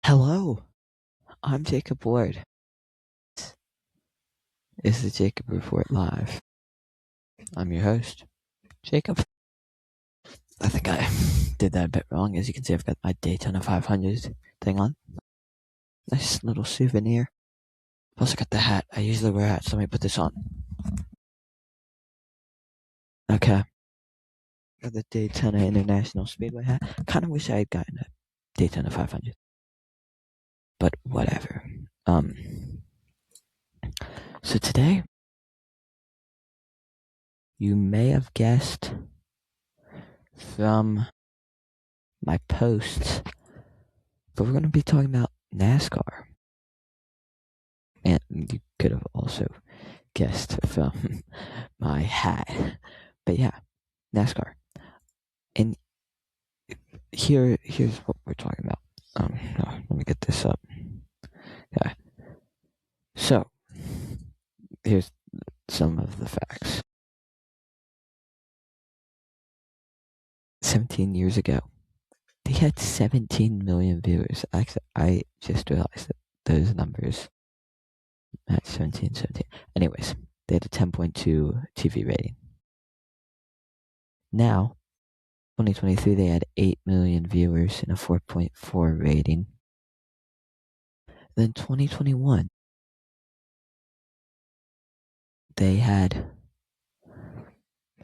Hello, I'm Jacob Ward. This is the Jacob Report Live. I'm your host, Jacob. I think I did that a bit wrong. As you can see, I've got my Daytona 500 thing on. Nice little souvenir. I've also got the hat. I usually wear hats, so let me put this on. Okay. Got the Daytona International Speedway hat. Kind of wish I had gotten a Daytona 500. But whatever. So today, you may have guessed from my posts, but we're going to be talking about NASCAR. And you could have also guessed from my hat. But yeah, NASCAR. And here's what we're talking about. Let me get this up. Okay. So, here's some of the facts. 17 years ago, they had 17 million viewers. Actually, I just realized that those numbers at 17. Anyways, they had a 10.2 TV rating. Now, 2023, they had 8 million viewers and a 4.4 rating. Then 2021, they had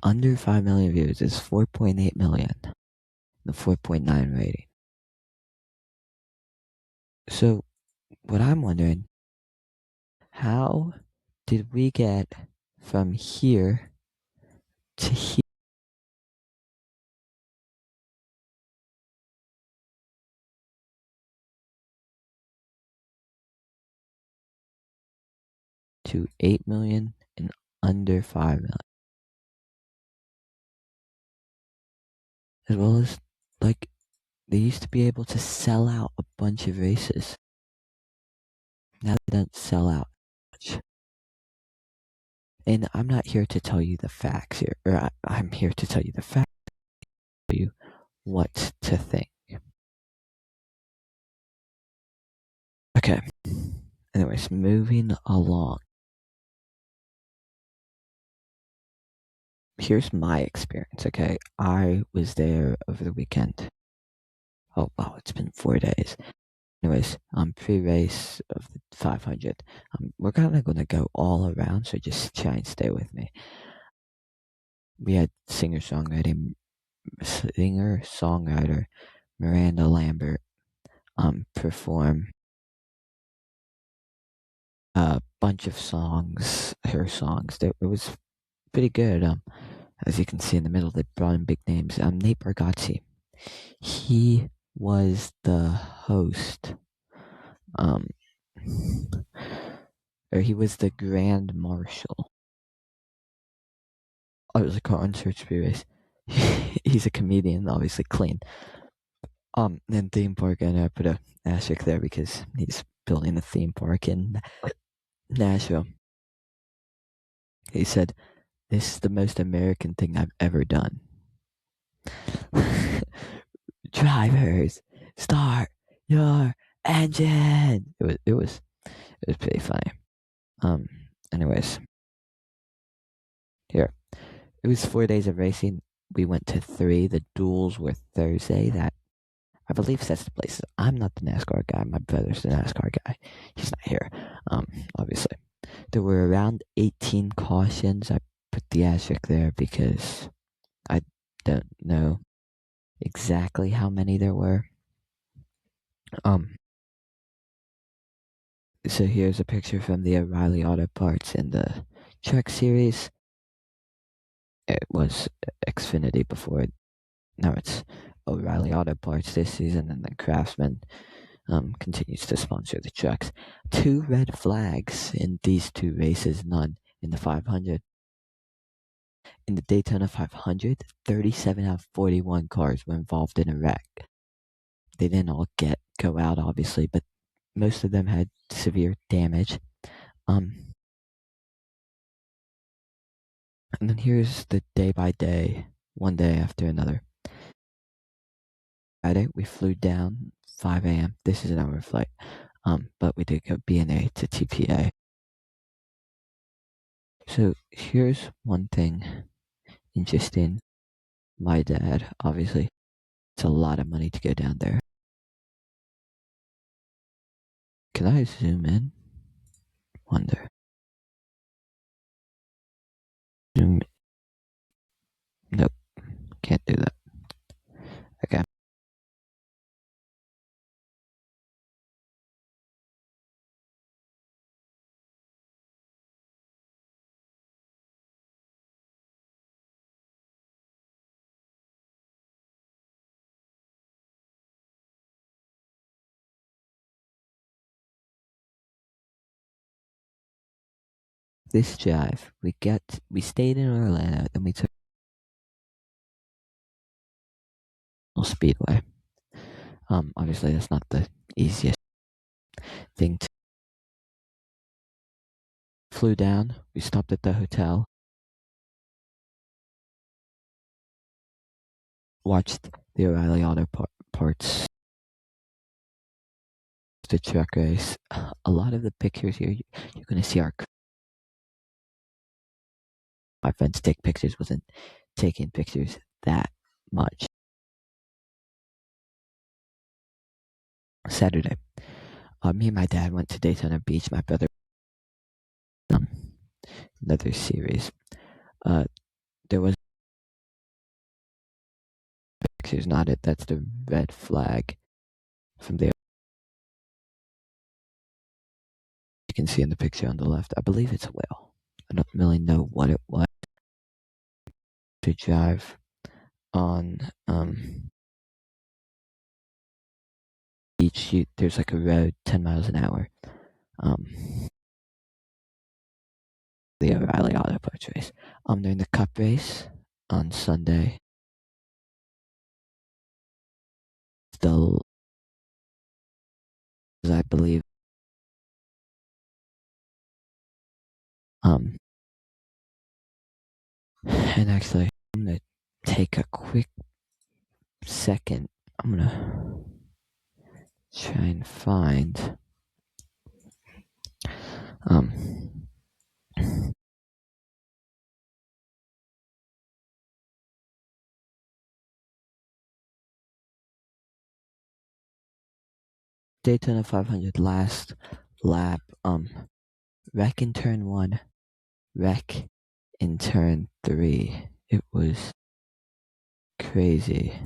under 5 million views. It's 4.8 million. The 4.9 rating. So, what I'm wondering, how did we get from here to here to 8 million and under 5 million? As well as, like, they used to be able to sell out a bunch of races. Now they don't sell out much. And I'm not here to tell you the facts here, or I'm here to tell you the facts, tell you what to think. Okay. Anyways, moving along. Here's my experience, okay? I was there over the weekend. Oh, wow, it's been 4 days. Anyways, pre-race of the 500. We're kind of going to go all around, so just try and stay with me. We had singer-songwriter Miranda Lambert perform a bunch of songs, her songs. It was pretty good. As you can see in the middle, they brought in big names. Nate Bargatze, he was the host. Or he was the grand marshal. Oh, it was a car on Search Race. He's a comedian, obviously clean. And theme park, and I put a asterisk there because he's building a theme park in Nashville. He said, "This is the most American thing I've ever done." Drivers, start your engine. It was pretty funny. Anyways, here. It was 4 days of racing. We went to 3. The duels were Thursday. That, I believe, sets the places. I'm not the NASCAR guy. My brother's the NASCAR guy. He's not here, obviously. There were around 18 cautions. I put the asterisk there because I don't know exactly how many there were. So here's a picture from the O'Reilly Auto Parts in the Truck Series. It was Xfinity before. Now it's O'Reilly Auto Parts this season, and then Craftsman continues to sponsor the trucks. 2 red flags in these 2 races, none in the 500. In the Daytona 500, 37 out of 41 cars were involved in a wreck. They didn't all go out, obviously, but most of them had severe damage. And then here's the day by day, one day after another. Friday, we flew down 5 a.m. This is an hour flight. But we did go BNA to TPA. So here's one thing interesting. My dad, obviously, it's a lot of money to go down there. Can I zoom in? Wonder. Zoom. Nope, can't do that. Okay. This drive, we stayed in Orlando, then we took Speedway. Obviously that's not the easiest thing to. Flew down, we stopped at the hotel, watched the O'Reilly Auto Parts, the truck race. A lot of the pictures here, you're gonna see my friends take pictures, wasn't taking pictures that much. Saturday, me and my dad went to Daytona Beach. My brother, another series. There was pictures, not it. That's the red flag from there. You can see in the picture on the left. I believe it's a whale. I don't really know what it was. To drive on beach, there's like a road 10 miles an hour. The O'Reilly Auto Parts race. During the Cup race on Sunday, the I believe and actually I'm gonna take a quick second. I'm gonna try and find Daytona 500 last lap. Wreck in turn 1, wreck in turn 3. It was crazy.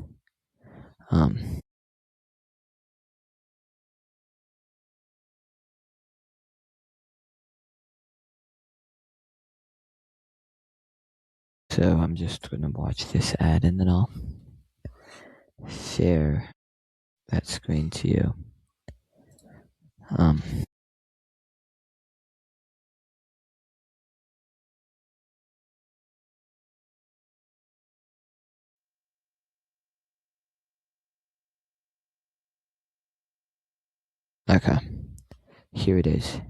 So I'm just gonna watch this ad and then I'll share that screen to you. Okay, here it is.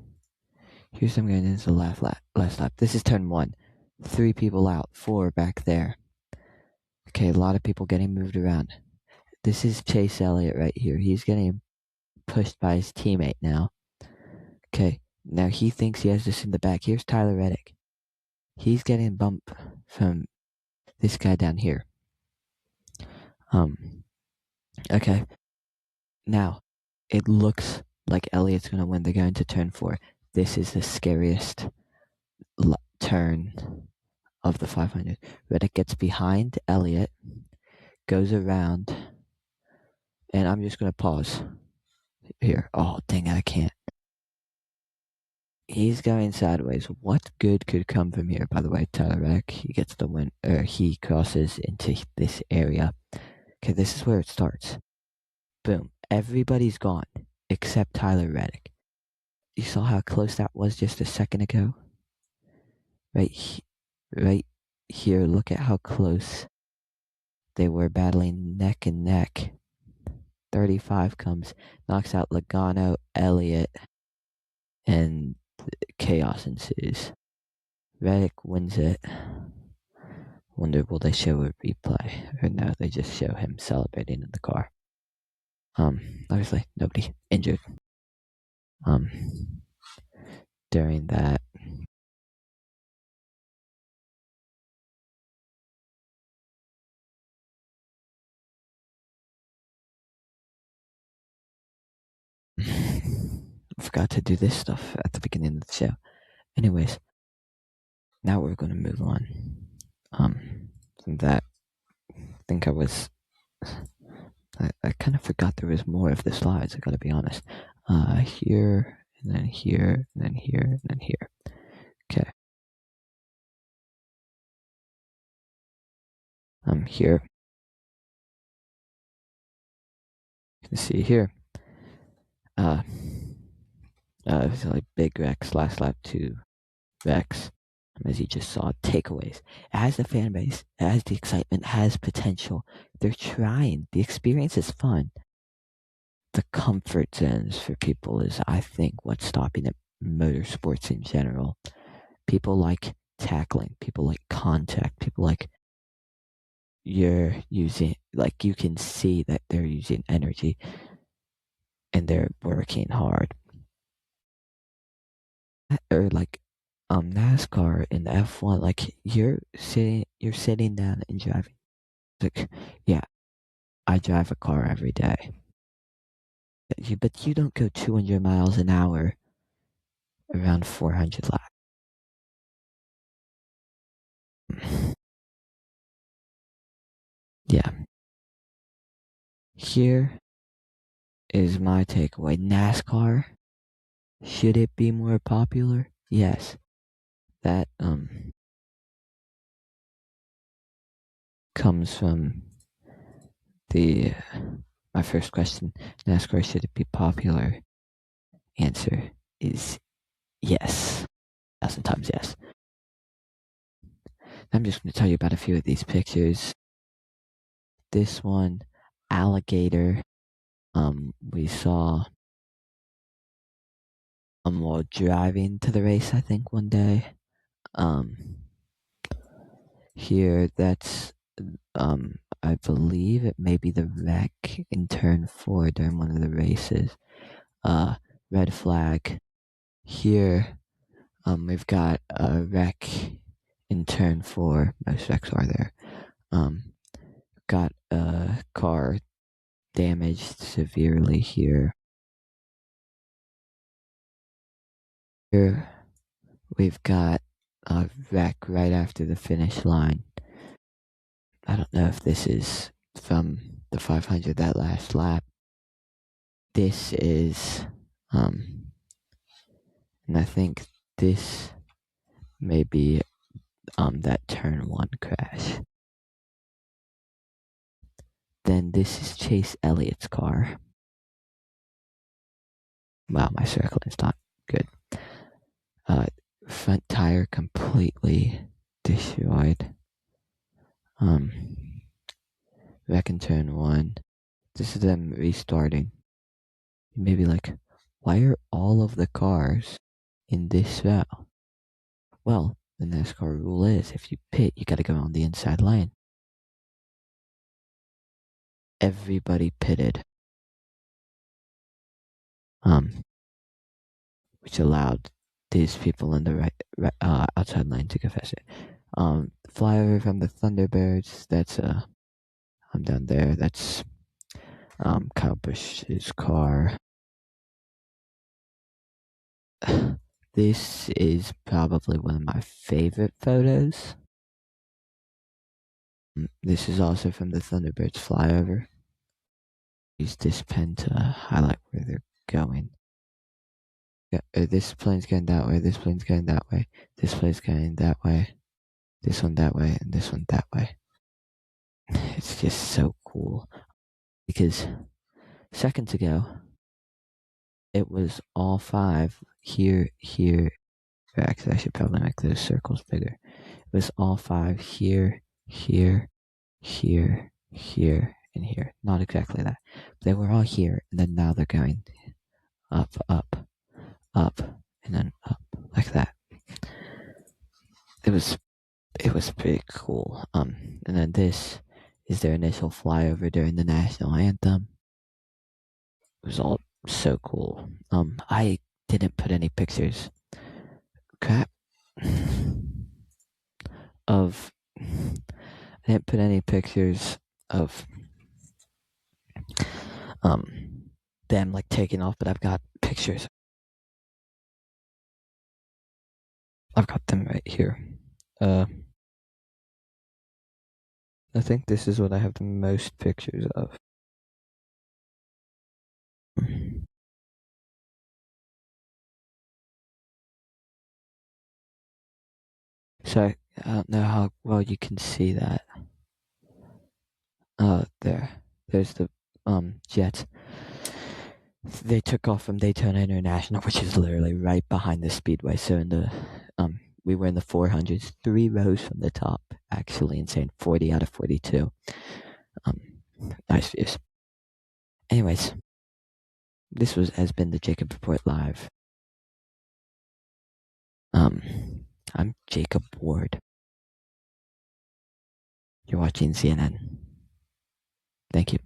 Here's them going into the last lap. This is turn 1. 3 people out, 4 back there. Okay, a lot of people getting moved around. This is Chase Elliott right here. He's getting pushed by his teammate now. Okay, now he thinks he has this in the back. Here's Tyler Reddick. He's getting bumped from this guy down here. Okay. Now, it looks like Elliott's going to win. They're going to turn 4. This is the scariest turn of the 500. Reddick gets behind Elliott, goes around, and I'm just going to pause here. Oh, dang it, I can't. He's going sideways. What good could come from here? By the way, Tyler Reddick, he gets the win, he crosses into this area. Okay, this is where it starts. Boom. Everybody's gone except Tyler Reddick. You saw how close that was just a second ago? Right here, look at how close they were battling neck and neck. 35 comes, knocks out Logano, Elliott, and chaos ensues. Reddick wins it. Wonder will they show a replay? Or no, they just show him celebrating in the car. Obviously nobody injured. Um, during that. I forgot to do this stuff at the beginning of the show. Anyways, now we're going to move on. From that, I think I kind of forgot there was more of the slides, I gotta be honest. Here, and then here, and then here, and then here. Okay. Here. You can see here. It's like big Rex, last lap 2 Rex. As you just saw, takeaways. It has the fan base, it has the excitement, it has potential. They're trying. The experience is fun. The comfort zones for people is, I think, what's stopping it. Motorsports in general. People like tackling, people like contact, people like you're using, like you can see that they're using energy and they're working hard. Or like NASCAR and F1, like you're sitting down and driving. Like, yeah, I drive a car every day. But you don't go 200 miles an hour around 400 laps. Yeah. Here is my takeaway. NASCAR, should it be more popular? Yes. That comes from the my first question. NASCAR, should it be popular? Answer is yes. 1,000 times yes. I'm just going to tell you about a few of these pictures. This one, alligator. We saw while driving to the race, I think one day. Here, that's I believe it may be the wreck in turn 4 during one of the races. Red flag. Here, we've got a wreck in turn 4. Most wrecks are there. Got a car damaged severely here. Here, we've got a wreck right after the finish line. I don't know if this is from the 500, that last lap. This is, and I think this may be that turn 1 crash. Then this is Chase Elliott's car. Wow, my circling's not good. Front tire completely destroyed. Back in turn 1. This is them restarting. Maybe like, why are all of the cars in this row? Well, the NASCAR rule is if you pit, you gotta go on the inside lane. Everybody pitted. Which allowed these people in the outside lane to go faster. Flyover from the Thunderbirds. That's I'm down there. That's Kyle Busch's car. This is probably one of my favorite photos. This is also from the Thunderbirds flyover. Use this pen to highlight where they're going. Yeah, this plane's going that way, this plane's going that way, this plane's going that way, this one that way, and this one that way. It's just so cool. Because seconds ago, it was all 5 here, here. Actually, I should probably make those circles bigger. It was all 5 here, here, here, here, and here. Not exactly that. They were all here, and then now they're going up, up, up, and then up, like that. It was pretty cool. And then this is their initial flyover during the national anthem. It was all so cool. I didn't put any pictures. Crap. Of. I didn't put any pictures of them like taking off, but I've got pictures. I've got them right here. I think this is what I have the most pictures of. So I don't know how well you can see that. There's the Jets. They took off from Daytona International, which is literally right behind the speedway. So we were in the 400s, 3 rows from the top. Actually insane. 40 out of 42. Nice views. Anyways, this has been the Jacob Report Live. I'm Jacob Ward. You're watching CNN. Thank you.